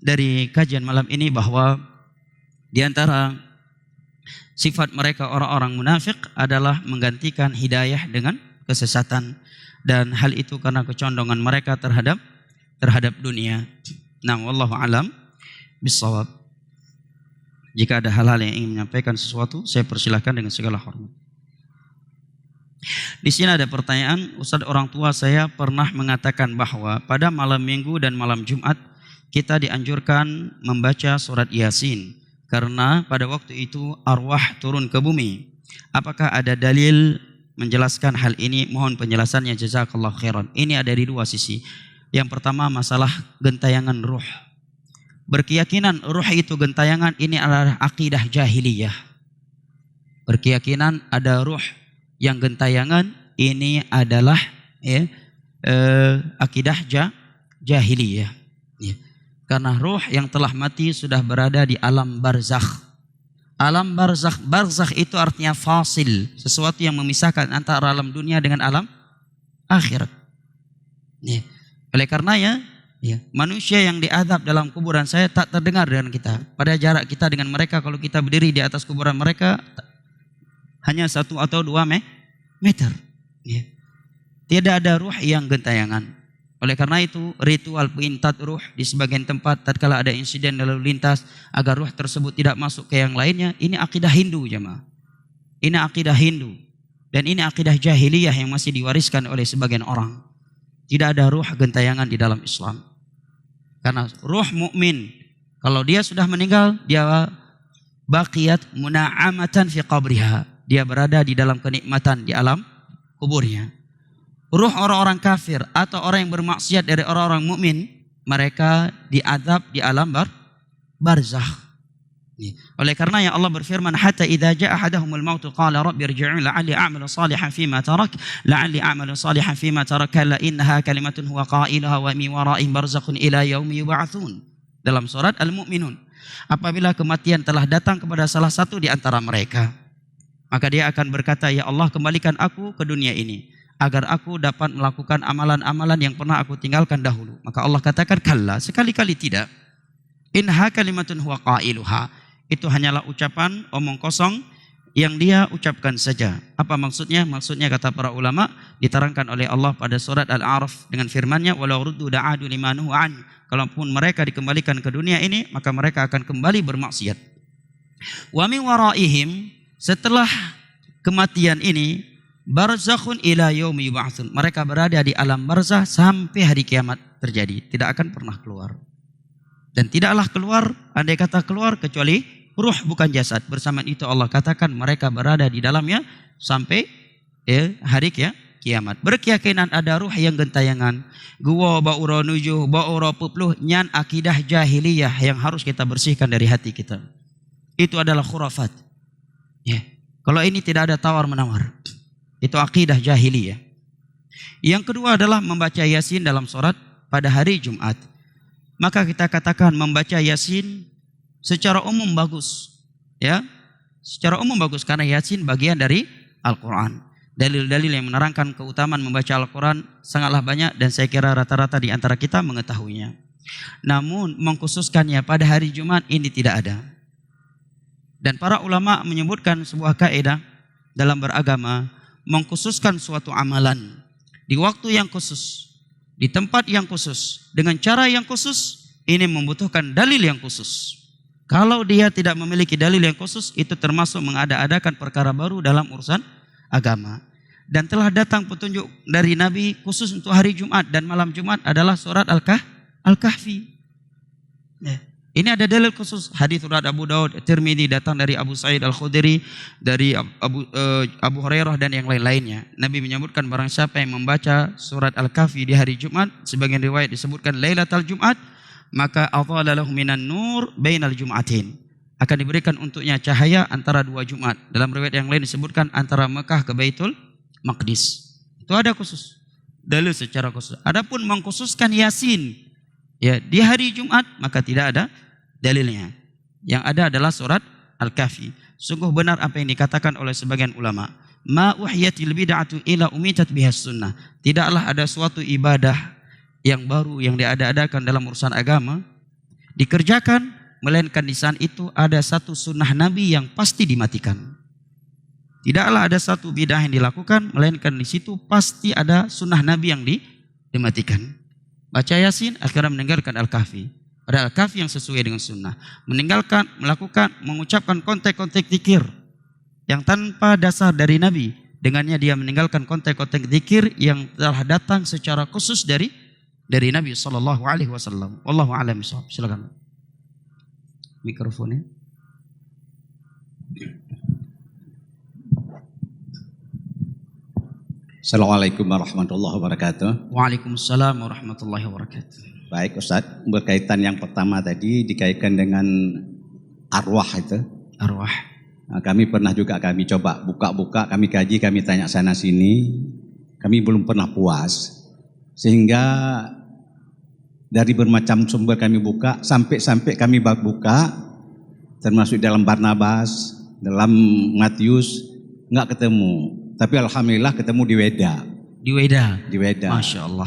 dari kajian malam ini bahwa di antara sifat mereka orang-orang munafik adalah menggantikan hidayah dengan kesesatan, dan hal itu karena kecondongan mereka terhadap dunia. Nah, wallahu alam bissawab. Jika ada hal-hal yang ingin menyampaikan sesuatu, saya persilahkan dengan segala hormat. Di sini ada pertanyaan, Ustaz, orang tua saya pernah mengatakan bahwa pada malam Minggu dan malam Jumat kita dianjurkan membaca surat Yasin karena pada waktu itu arwah turun ke bumi. Apakah ada dalil menjelaskan hal ini? Mohon penjelasannya, jazakallahu khairan. Ini ada di dua sisi. Yang pertama masalah gentayangan ruh. Berkeyakinan ruh itu gentayangan, ini adalah akidah jahiliyah. Berkeyakinan ada ruh yang gentayangan, ini adalah akidah jahiliyah. Ya. Karena ruh yang telah mati sudah berada di alam barzakh. Alam barzakh itu artinya fasil, sesuatu yang memisahkan antara alam dunia dengan alam akhirat. Ya. Oleh karenanya, manusia yang diazab dalam kuburan saya tak terdengar dengan kita. Pada jarak kita dengan mereka, kalau kita berdiri di atas kuburan mereka hanya 1 atau 2 meter. Ya. Tidak ada ruh yang gentayangan. Oleh karena itu ritual pengintat ruh di sebagian tempat tatkala ada insiden lalu lintas agar ruh tersebut tidak masuk ke yang lainnya, ini akidah Hindu jemaah. Ini akidah Hindu dan ini akidah jahiliyah yang masih diwariskan oleh sebagian orang. Tidak ada ruh gentayangan di dalam Islam. Karena ruh mukmin kalau dia sudah meninggal, dia baqiyat muna'amatan fi qabriha. Dia berada di dalam kenikmatan di alam kuburnya. Ruh orang-orang kafir atau orang yang bermaksiat dari orang-orang mukmin, mereka diazab di alam barzakh. Oleh karena yang Allah berfirman, hatta idza jaa ahadahumul maut qala rabbi irji'un la'alli a'malu salihan fima tarak kalla innaha kalimatun huwa qailuha wa min wara'ihim barzakhun ila yaumi yub'atsun. Dalam surat Al-Mu'minun, apabila kematian telah datang kepada salah satu di antara mereka, maka dia akan berkata, ya Allah, kembalikan aku ke dunia ini agar aku dapat melakukan amalan-amalan yang pernah aku tinggalkan dahulu. Maka Allah katakan, kalla, sekali-kali tidak. Inha kalimatun huwa qailuha. Itu hanyalah ucapan omong kosong yang dia ucapkan saja. Apa maksudnya? Maksudnya kata para ulama diterangkan oleh Allah pada surat Al-A'raf dengan firman-Nya, walau ruddu da'adu limanuhu an. Kalaupun mereka dikembalikan ke dunia ini, maka mereka akan kembali bermaksiat. Wa min waraihim, setelah kematian ini, barzakhun ila yaumi yub'atsun. Mereka berada di alam barzakh sampai hari kiamat terjadi, tidak akan pernah keluar. Dan tidaklah keluar, andai kata keluar, kecuali ruh bukan jasad. Bersamaan itu Allah katakan mereka berada di dalamnya sampai hari kiamat. Berkeyakinan ada ruh yang gentayangan. Gua ba'ura nujuh, ba'ura pupluh, nyan akidah jahiliyah yang harus kita bersihkan dari hati kita. Itu adalah khurafat. Ya. Kalau ini tidak ada tawar-menawar. Itu akidah jahiliyah. Yang kedua adalah membaca Yasin dalam sholat pada hari Jumat. Maka kita katakan membaca Yasin secara umum bagus. Ya, secara umum bagus karena Yasin bagian dari Al-Quran. Dalil-dalil yang menerangkan keutamaan membaca Al-Quran sangatlah banyak dan saya kira rata-rata di antara kita mengetahuinya. Namun mengkhususkannya pada hari Jumat ini tidak ada. Dan para ulama menyebutkan sebuah kaidah dalam beragama, mengkhususkan suatu amalan di waktu yang khusus, di tempat yang khusus, dengan cara yang khusus, ini membutuhkan dalil yang khusus. Kalau dia tidak memiliki dalil yang khusus, itu termasuk mengada-adakan perkara baru dalam urusan agama. Dan telah datang petunjuk dari Nabi khusus untuk hari Jumat dan malam Jumat adalah surat Al-Kahfi. Ya. Ini ada dalil khusus, hadis riwayat Abu Daud, Tirmidzi, datang dari Abu Sa'id Al-Khudri, dari Abu Hurairah dan yang lain-lainnya. Nabi menyebutkan barang siapa yang membaca surat Al-Kahfi di hari Jumat, sebagian riwayat disebutkan Lailatul Jumat, maka adhala lahu minan nur bainal jum'atin. Akan diberikan untuknya cahaya antara dua Jumat. Dalam riwayat yang lain disebutkan antara Mekah ke Baitul Maqdis. Itu ada khusus. Dalil secara khusus. Adapun mengkhususkan Yasin ya di hari Jumat, maka tidak ada dalilnya. Yang ada adalah surat Al-Kahfi. Sungguh benar apa yang dikatakan oleh sebagian ulama. Ma uhiyatil bid'atu ila umitat bihas sunnah. Tidaklah ada suatu ibadah yang baru yang diada-adakan dalam urusan agama dikerjakan, melainkan di saat itu ada satu sunnah Nabi yang pasti dimatikan. Tidaklah ada satu bidah yang dilakukan, melainkan di situ pasti ada sunnah Nabi yang dimatikan. Baca Yasin, akhirnya meninggalkan Al-Kahfi. Ada Al-Kahfi yang sesuai dengan sunnah. Meninggalkan, melakukan, mengucapkan kontek-kontek zikir yang tanpa dasar dari Nabi. Dengannya dia meninggalkan kontek-kontek zikir yang telah datang secara khusus dari Nabi sallallahu alaihi wasallam. Wallahu a'lam bishawab. Silakan. Mikrofonnya. Assalamualaikum warahmatullahi wabarakatuh. Waalaikumsalam warahmatullahi wabarakatuh. Baik Ustaz, berkaitan yang pertama tadi dikaitkan dengan arwah itu. Arwah. Nah, kami pernah juga coba buka-buka, kami kaji, kami tanya sana sini. Kami belum pernah puas. Sehingga dari bermacam sumber kami buka, sampai kami buka, termasuk dalam Barnabas, dalam Matius, enggak ketemu. Tapi alhamdulillah ketemu di Weda. Di Weda. Masya Allah.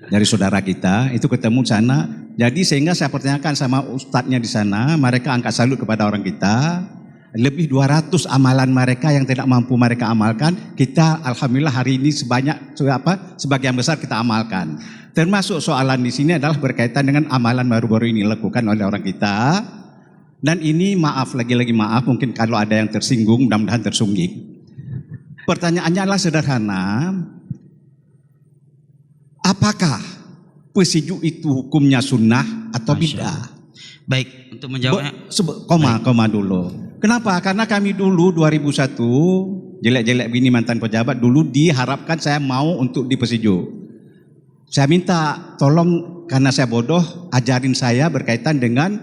Dari saudara kita, itu ketemu di sana. Jadi sehingga saya pertanyakan sama ustadznya di sana, mereka angkat salut kepada orang kita. Lebih 200 amalan mereka yang tidak mampu mereka amalkan, kita alhamdulillah hari ini sebagian besar kita amalkan. Termasuk soalan di sini adalah berkaitan dengan amalan baru-baru ini dilakukan oleh orang kita. Dan ini lagi-lagi maaf, mungkin kalau ada yang tersinggung, mudah-mudahan tersungging. Pertanyaannya adalah sederhana, apakah pesiju itu hukumnya sunnah atau bid'ah? Baik, untuk menjawabnya. Koma dulu. Kenapa? Karena kami dulu 2001, jelek-jelek bini mantan pejabat dulu diharapkan saya mau untuk di pesiju. Saya minta tolong karena saya bodoh, ajarin saya berkaitan dengan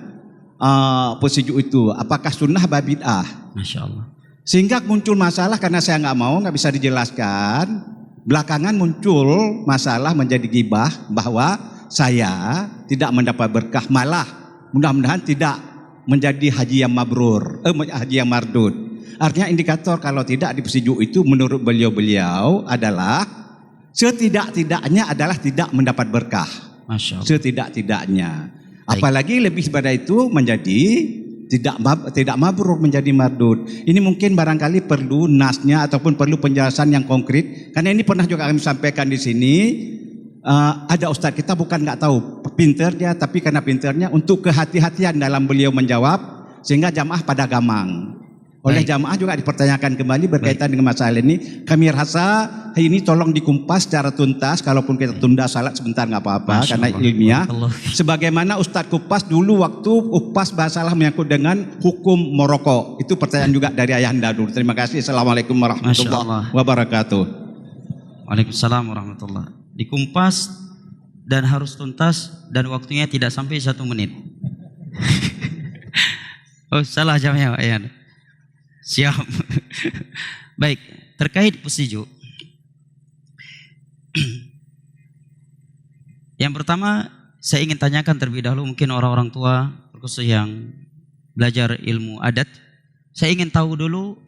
pesiju itu. Apakah sunnah atau bid'ah? Masya Allah. Sehingga muncul masalah karena saya nggak bisa dijelaskan. Belakangan muncul masalah menjadi gibah bahwa saya tidak mendapat berkah, malah mudah-mudahan tidak menjadi haji yang mabrur, haji yang mardud. Artinya indikator kalau tidak di pesiju itu menurut beliau adalah setidak-tidaknya adalah tidak mendapat berkah. Masya Allah. Setidak-tidaknya. Apalagi lebih pada itu menjadi tidak mabrur, menjadi mardud. Ini mungkin barangkali perlu nasnya ataupun perlu penjelasan yang konkret. Karena ini pernah juga kami sampaikan di sini. Ada ustadz kita bukan nggak tahu pinter dia, tapi karena pinternya untuk kehati-hatian dalam beliau menjawab sehingga jamaah pada gamang. Oleh jamaah juga dipertanyakan kembali berkaitan dengan masalah ini. Kami rasa ini tolong dikumpas secara tuntas. Kalaupun kita tunda salat sebentar nggak apa-apa karena ilmiah. Sebagaimana Ustadz kupas dulu waktu kupas masalah menyangkut dengan hukum merokok. Itu pertanyaan juga dari Ayahanda dulu. Terima kasih. Assalamualaikum warahmatullahi wabarakatuh. Waalaikumsalam warahmatullahi. Dikumpas dan harus tuntas dan waktunya tidak sampai 1 menit. Oh salah jamnya Ayahanda. Siap. Baik, terkait pesiju. Yang pertama saya ingin tanyakan terlebih dahulu, mungkin orang-orang tua khusus yang belajar ilmu adat. Saya ingin tahu dulu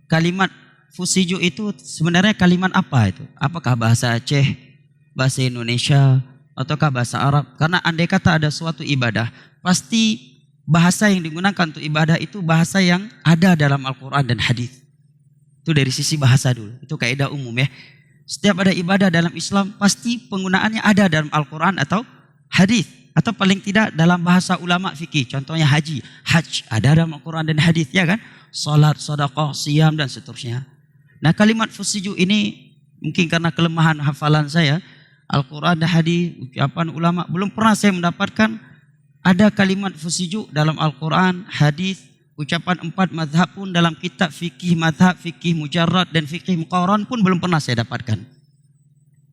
kalimat fusiju itu sebenarnya kalimat apa itu? Apakah bahasa Aceh, bahasa Indonesia, ataukah bahasa Arab? Karena andai kata ada suatu ibadah, pasti bahasa yang digunakan untuk ibadah itu bahasa yang ada dalam Al-Quran dan hadis. Itu dari sisi bahasa dulu. Itu kaidah umum ya. Setiap ada ibadah dalam Islam pasti penggunaannya ada dalam Al-Quran atau hadis. Atau paling tidak dalam bahasa ulama fikih, contohnya haji, hajj, ada dalam Al-Quran dan hadis, ya kan? Salat, sedekah, siam dan seterusnya. Nah, kalimat fusiju ini mungkin karena kelemahan hafalan saya, Al-Quran dan hadis, ucapan ulama, belum pernah saya mendapatkan ada kalimat fusiju dalam Al-Quran, hadis, ucapan 4 mazhab pun dalam kitab fikih mazhab, fikih mujarrad dan fikih muqarran pun belum pernah saya dapatkan.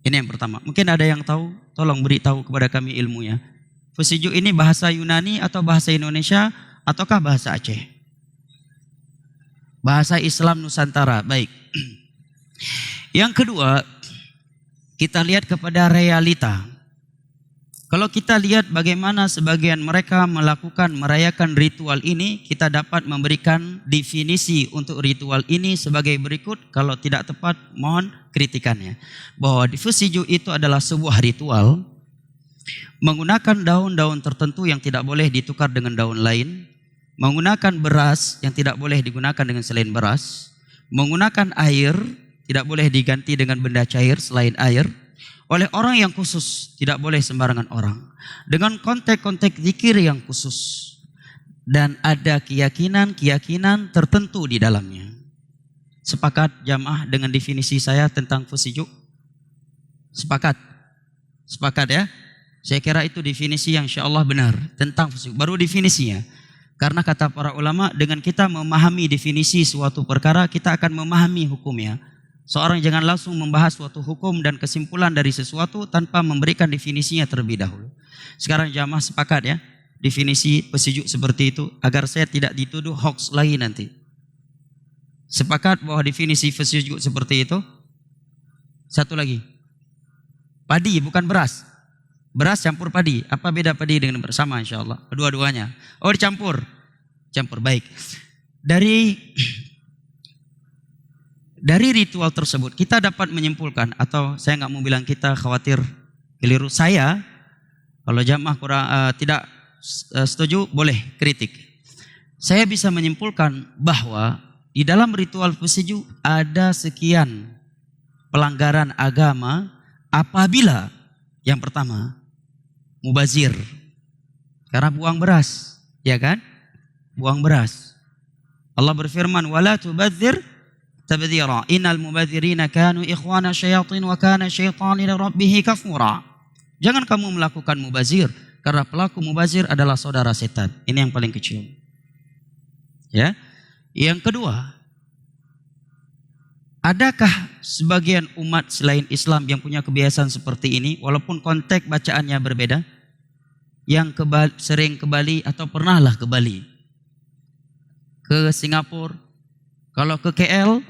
Ini yang pertama. Mungkin ada yang tahu, tolong beritahu kepada kami ilmunya. Fusiju ini bahasa Yunani atau bahasa Indonesia ataukah bahasa Aceh? Bahasa Islam Nusantara. Baik. Yang kedua, kita lihat kepada realita. Kalau kita lihat bagaimana sebagian mereka merayakan ritual ini, kita dapat memberikan definisi untuk ritual ini sebagai berikut. Kalau tidak tepat, mohon kritikannya. Bahwa fusiju itu adalah sebuah ritual menggunakan daun-daun tertentu yang tidak boleh ditukar dengan daun lain, menggunakan beras yang tidak boleh digunakan dengan selain beras, menggunakan air, tidak boleh diganti dengan benda cair selain air, oleh orang yang khusus, tidak boleh sembarangan orang, dengan konteks-konteks zikir yang khusus, dan ada keyakinan-keyakinan tertentu di dalamnya. Sepakat jamaah dengan definisi saya tentang fusiju? Sepakat? Sepakat ya? Saya kira itu definisi yang insya Allah benar tentang fusiju. Baru definisinya. Karena kata para ulama, dengan kita memahami definisi suatu perkara, kita akan memahami hukumnya. Seorang jangan langsung membahas suatu hukum dan kesimpulan dari sesuatu tanpa memberikan definisinya terlebih dahulu. Sekarang jamaah sepakat ya, definisi fusiju seperti itu, agar saya tidak dituduh hoax lagi nanti. Sepakat bahwa definisi fusiju seperti itu? Satu lagi. Padi bukan beras. Beras campur padi. Apa beda padi dengan bersama insya Allah? Kedua-duanya. Oh dicampur. Campur, baik. Dari ritual tersebut kita dapat menyimpulkan, atau saya nggak mau bilang kita, khawatir keliru. Saya, kalau jamaah tidak setuju boleh kritik. Saya bisa menyimpulkan bahwa di dalam ritual fusiju ada sekian pelanggaran agama apabila yang pertama mubazir, karena buang beras, ya kan? Buang beras. Allah berfirman, "Wala tubadzir tabdzira, innal mubadzirina kanu ikhwana syayatin wa kana syaitanu li rabbih kafura." Jangan kamu melakukan mubazir, karena pelaku mubazir adalah saudara setan. Ini yang paling kecil. Ya. Yang kedua, adakah sebagian umat selain Islam yang punya kebiasaan seperti ini, walaupun konteks bacaannya berbeda, yang sering ke Bali atau pernahlah ke Bali, ke Singapura, kalau ke KL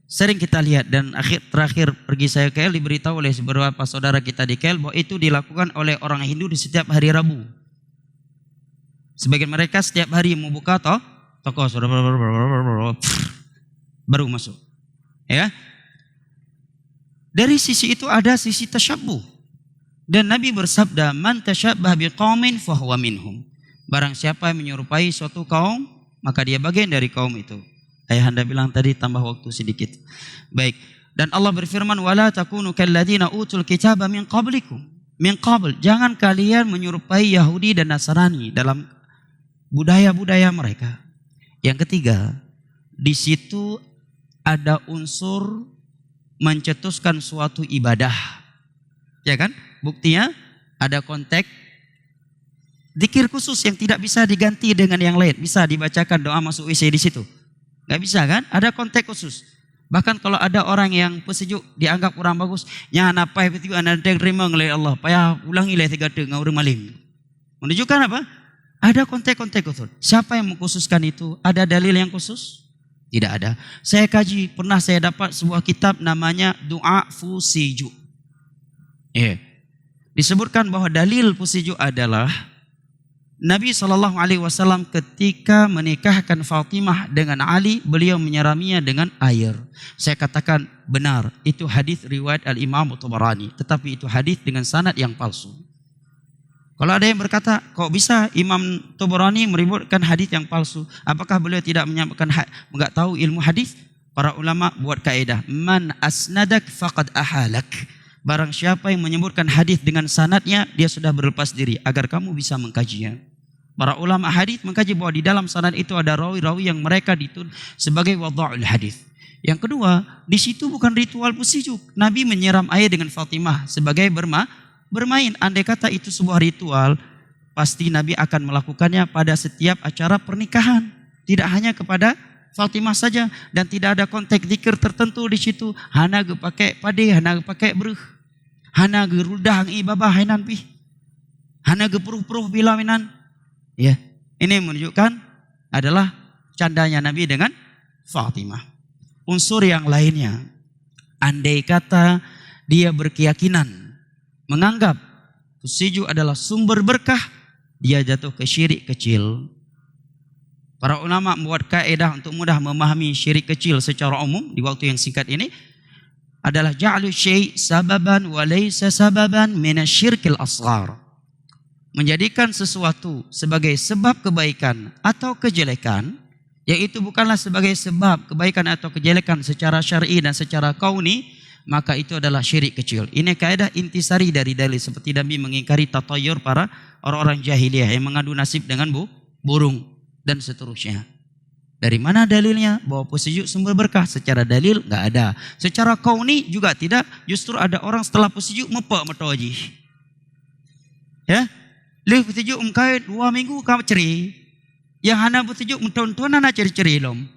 sering kita lihat, dan terakhir pergi saya ke KL diberitahu oleh beberapa saudara kita di KL bahwa itu dilakukan oleh orang Hindu di setiap hari Rabu. Sebagian mereka setiap hari membuka toko baru masuk. Ya. Dari sisi itu ada sisi tasyabbuh. Dan Nabi bersabda, "Man tasyabbah biqaumin fahuwa minhum." Barang siapa yang menyerupai suatu kaum, maka dia bagian dari kaum itu. Ayahanda bilang tadi, tambah waktu sedikit. Baik. Dan Allah berfirman, "Wala takunu kalladzina utul kitaba min qablikum." Min qabl, jangan kalian menyerupai Yahudi dan Nasrani dalam budaya-budaya mereka. Yang ketiga, di situ ada unsur mencetuskan suatu ibadah, ya kan? Buktinya ada konteks zikir khusus yang tidak bisa diganti dengan yang lain. Bisa dibacakan doa masuk WC di situ? Gak bisa kan? Ada konteks khusus. Bahkan kalau ada orang yang pesejuk dianggap kurang bagus, nya napai betul anda terima oleh Allah, payah ulangi le 3 ngau maling. Menunjukkan apa? Ada konteks-konteks khusus. Siapa yang mengkhususkan itu? Ada dalil yang khusus? Tidak ada. Saya kaji, pernah saya dapat sebuah kitab namanya Doa Fusiju. Disebutkan bahwa dalil fusiju adalah Nabi SAW ketika menikahkan Fatimah dengan Ali, beliau menyiraminya dengan air. Saya katakan benar, itu hadis riwayat Al-Imam Tabarani, tetapi itu hadis dengan sanad yang palsu. Kalau ada yang berkata, kok bisa Imam Tabarani meriwayatkan hadis yang palsu? Apakah beliau tidak menyampaikan, enggak tahu ilmu hadis? Para ulama buat kaidah, man asnadak faqad ahalak. Barang siapa yang menyebutkan hadis dengan sanadnya, dia sudah berlepas diri agar kamu bisa mengkajinya. Para ulama hadis mengkaji bahwa di dalam sanad itu ada rawi-rawi yang mereka dituduh sebagai wadha'ul hadis. Yang kedua, di situ bukan ritual pusijuk. Nabi menyiram air dengan Fatimah sebagai bermain. Andai kata itu sebuah ritual, pasti Nabi akan melakukannya pada setiap acara pernikahan. Tidak hanya kepada Fatimah saja, dan tidak ada konteks zikir tertentu di situ. Hana ge pakai pade, hana ge pakai beruh, hana ge rudang ibabah hainan pi, hana ge peruh-peruh bilaminan. Ya, ini menunjukkan adalah candanya Nabi dengan Fatimah. Unsur yang lainnya, andai kata dia berkeyakinan menganggap pusijuk adalah sumber berkah, dia jatuh ke syirik kecil. Para ulama membuat kaedah untuk mudah memahami syirik kecil secara umum di waktu yang singkat ini adalah ja'lu syai' sababan wa laysa sababan minasyirkil asghar. Menjadikan sesuatu sebagai sebab kebaikan atau kejelekan, yaitu bukanlah sebagai sebab kebaikan atau kejelekan secara syar'i dan secara kauni, maka itu adalah syirik kecil. Ini kaedah intisari dari dalil, seperti Nabi mengingkari tatayur para orang-orang jahiliyah yang mengadu nasib dengan burung dan seterusnya. Dari mana dalilnya bahwa pusijuk sumber berkah? Secara dalil enggak ada. Secara kauni juga tidak. Justru ada orang setelah pusijuk mepak metoji. Ya, leh pusijuk engkau 2 minggu kamu ceri. Yang hana pusijuk menton-ton hana ceri-ceri lom.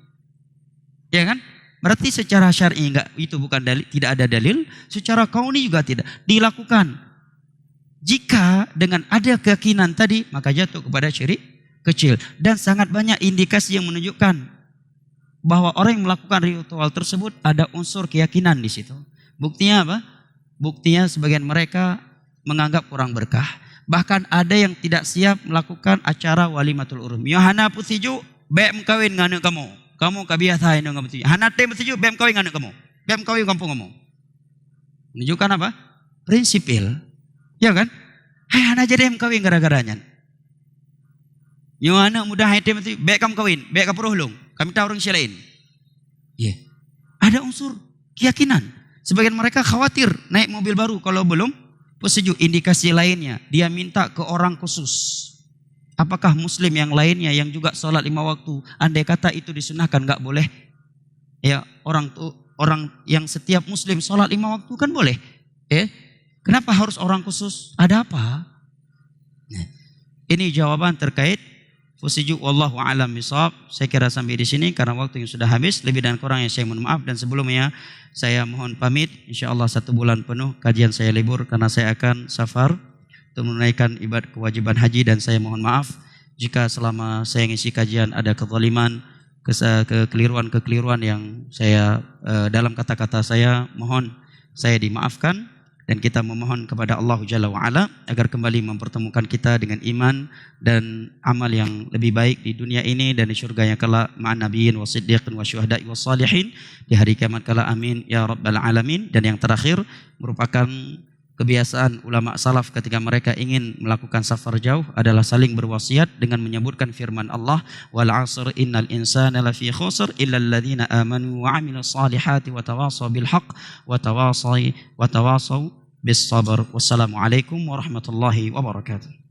Ya kan? Berarti secara syar'i enggak, itu bukan dalil, tidak ada dalil. Secara kauni juga tidak dilakukan. Jika dengan ada keyakinan tadi, maka jatuh kepada syirik kecil. Dan sangat banyak indikasi yang menunjukkan bahwa orang yang melakukan ritual tersebut ada unsur keyakinan di situ. Buktinya apa? Buktinya sebagian mereka menganggap kurang berkah. Bahkan ada yang tidak siap melakukan acara walimatul urum. Yohana pusijuk, bem kawin nganu kamu. Kamu kabiasa ini kamu pusijuk. Hana tem pusijuk, bem kawin nganu kamu. Bem kawin kampung kamu. Menunjukkan apa? Prinsipil. Ya kan? Hai hana jadi bem kawin gara-garanya. Yo anak muda hai tem pusijuk, bem kamu kawin, bem kamu peruhlung. Kami tahu orang lain. Ya. Ada unsur keyakinan. Sebagian mereka khawatir naik mobil baru kalau belum pusijuk. Indikasi lainnya, dia minta ke orang khusus. Apakah muslim yang lainnya yang juga sholat 5 waktu, andai kata itu disunahkan, enggak boleh. Ya, orang yang setiap muslim sholat 5 waktu kan boleh. Kenapa harus orang khusus? Ada apa? Nah, ini jawaban terkait pusijuk. Wallahu a'lam bishawab. Saya kira sampai di sini karena waktu yang sudah habis. Lebih dan kurang yang saya mohon maaf, dan sebelumnya saya mohon pamit. InsyaAllah 1 bulan penuh kajian saya libur karena saya akan safar untuk menunaikan ibadah kewajiban haji, dan saya mohon maaf jika selama saya ngisi kajian ada kezaliman, kekeliruan yang saya dalam kata-kata saya, mohon saya dimaafkan. Dan kita memohon kepada Allah Jalla wa'ala agar kembali mempertemukan kita dengan iman dan amal yang lebih baik di dunia ini dan di syurga yang kelak ma'an nabiyyin wa siddiqin wa syuhada'i wa salihin di hari kiamat kala, amin ya rabbal alamin. Dan yang terakhir merupakan kebiasaan ulama salaf ketika mereka ingin melakukan safar jauh adalah saling berwasiat dengan menyebutkan firman Allah, wal 'asr innal insana lafi khusr illa alladhina amanu wa 'amilus salihati wa tawasaw bil haqq wa tawasaw bis sabr. Wassalamualaikum warahmatullahi wabarakatuh.